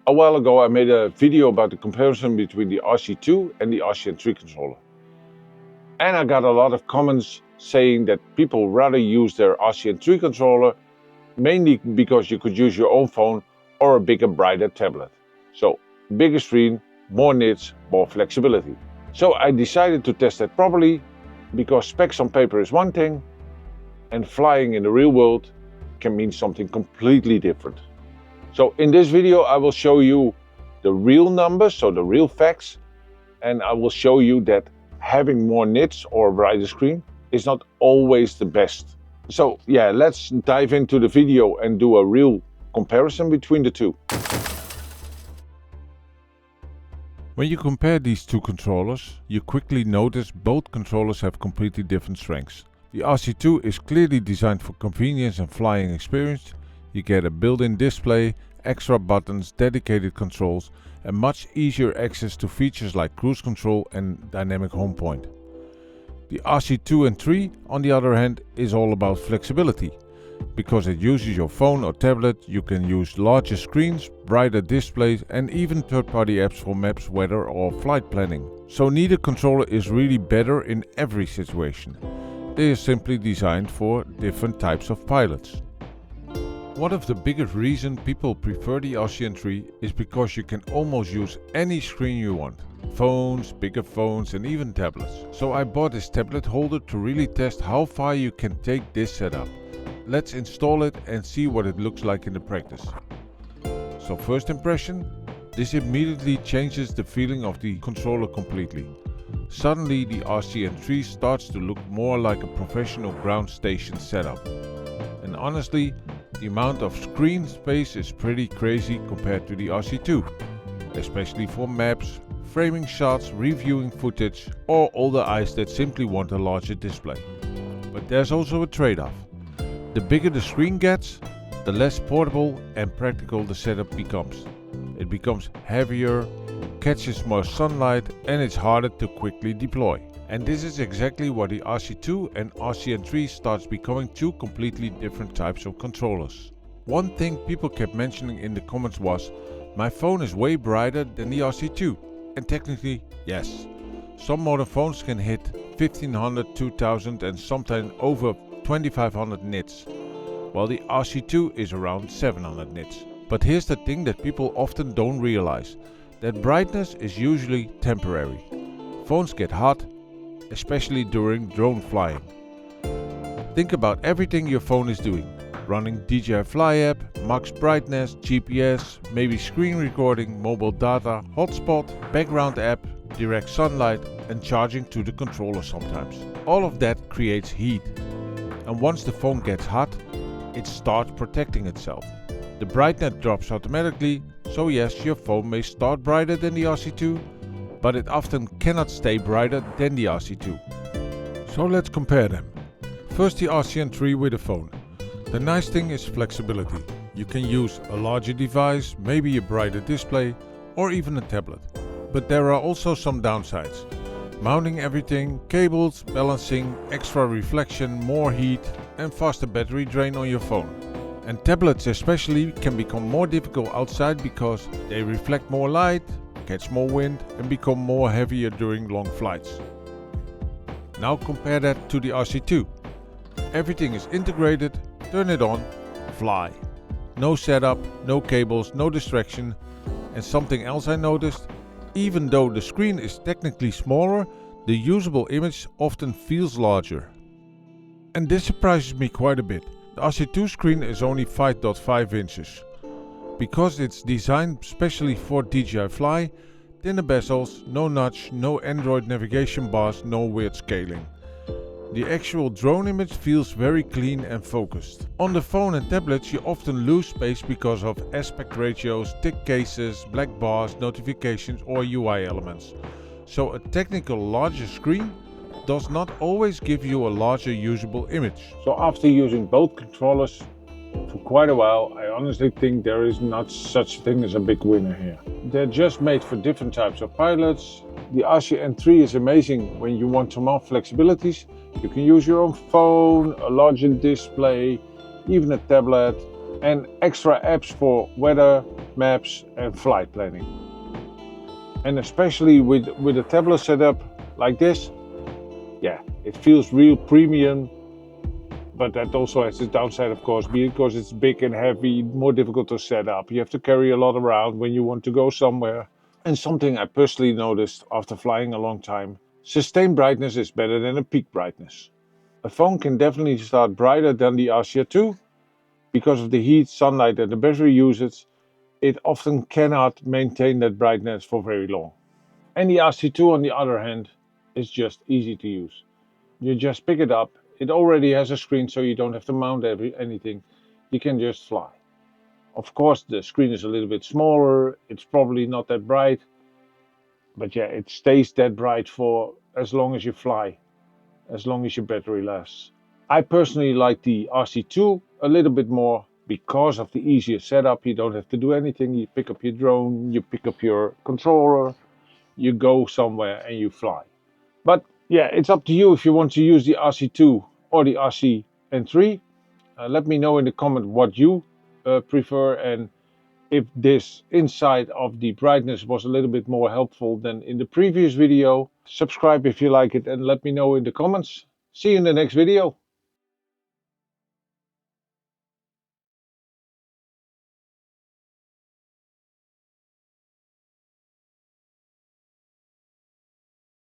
A while ago I made a video about the comparison between the RC2 and the RC-N3 controller. And I got a lot of comments saying that people rather use their RC-N3 controller mainly because you could use your own phone or a bigger, brighter tablet. So, bigger screen, more nits, more flexibility. So I decided to test that properly, because specs on paper is one thing, and flying in the real world can mean something completely different. So in this video I will show you the real numbers, so the real facts, and I will show you that having more nits or a brighter screen is not always the best. So yeah, let's dive into the video and do a real comparison between the two. When you compare these two controllers, you quickly notice both controllers have completely different strengths. The RC2 is clearly designed for convenience and flying experience. You get a built-in display, extra buttons, dedicated controls, and much easier access to features like cruise control and dynamic home point. The RC2 and 3, on the other hand, is all about flexibility. Because it uses your phone or tablet, you can use larger screens, brighter displays, and even third-party apps for maps, weather or flight planning. So neither controller is really better in every situation. They are simply designed for different types of pilots. One of the biggest reasons people prefer the RC-N3 is because you can almost use any screen you want. Phones, bigger phones and even tablets. So I bought this tablet holder to really test how far you can take this setup. Let's install it and see what it looks like in the practice. So first impression, this immediately changes the feeling of the controller completely. Suddenly the RC-N3 starts to look more like a professional ground station setup. And honestly, the amount of screen space is pretty crazy compared to the RC2, especially for maps, framing shots, reviewing footage, or older eyes that simply want a larger display. But there's also a trade-off. The bigger the screen gets, the less portable and practical the setup becomes. It becomes heavier, catches more sunlight, and it's harder to quickly deploy. And this is exactly what the RC2 and RC-N3 starts becoming two completely different types of controllers. One thing people kept mentioning in the comments was, my phone is way brighter than the RC2. And technically, yes. Some modern phones can hit 1500, 2000 and sometimes over 2500 nits, while the RC2 is around 700 nits. But here's the thing that people often don't realize, that brightness is usually temporary. Phones get hot, especially during drone flying. Think about everything your phone is doing. Running DJI Fly app, max brightness, GPS, maybe screen recording, mobile data, hotspot, background app, direct sunlight and charging to the controller sometimes. All of that creates heat. And once the phone gets hot, it starts protecting itself. The brightness drops automatically, so yes, your phone may start brighter than the RC2, but it often cannot stay brighter than the RC2. So let's compare them. First, the RC-N3 with a phone. The nice thing is flexibility. You can use a larger device, maybe a brighter display, or even a tablet. But there are also some downsides. Mounting everything, cables, balancing, extra reflection, more heat, and faster battery drain on your phone. And tablets especially can become more difficult outside because they reflect more light, catch more wind and become more heavier during long flights. Now compare that to the RC2. Everything is integrated, turn it on, fly. No setup, no cables, no distraction. And something else I noticed, even though the screen is technically smaller, the usable image often feels larger. And this surprises me quite a bit. The RC2 screen is only 5.5 inches. Because it's designed specially for DJI Fly, thinner bezels, no notch, no Android navigation bars, no weird scaling. The actual drone image feels very clean and focused. On the phone and tablets you often lose space because of aspect ratios, thick cases, black bars, notifications or UI elements. So a technical larger screen does not always give you a larger usable image. So after using both controllers for quite a while, I honestly think there is not such a thing as a big winner here. They're just made for different types of pilots. The RC-N3 is amazing when you want some more flexibilities. You can use your own phone, a larger display, even a tablet, and extra apps for weather, maps and flight planning. And especially with a tablet setup like this, yeah, it feels real premium. But that also has its downside, of course, because it's big and heavy, more difficult to set up. You have to carry a lot around when you want to go somewhere. And something I personally noticed after flying a long time, sustained brightness is better than a peak brightness. A phone can definitely start brighter than the RC2. Because of the heat, sunlight and the battery usage, it often cannot maintain that brightness for very long. And the RC2 on the other hand is just easy to use. You just pick it up, it already has a screen so you don't have to mount anything, you can just fly. Of course the screen is a little bit smaller, it's probably not that bright, but yeah, it stays that bright for as long as you fly, as long as your battery lasts. I personally like the RC2 a little bit more because of the easier setup. You don't have to do anything, you pick up your drone, you pick up your controller, you go somewhere and you fly. But yeah, it's up to you if you want to use the RC2 or the RC-N3. Let me know in the comment what you prefer, and if this insight of the brightness was a little bit more helpful than in the previous video. Subscribe if you like it and let me know in the comments. See you in the next video.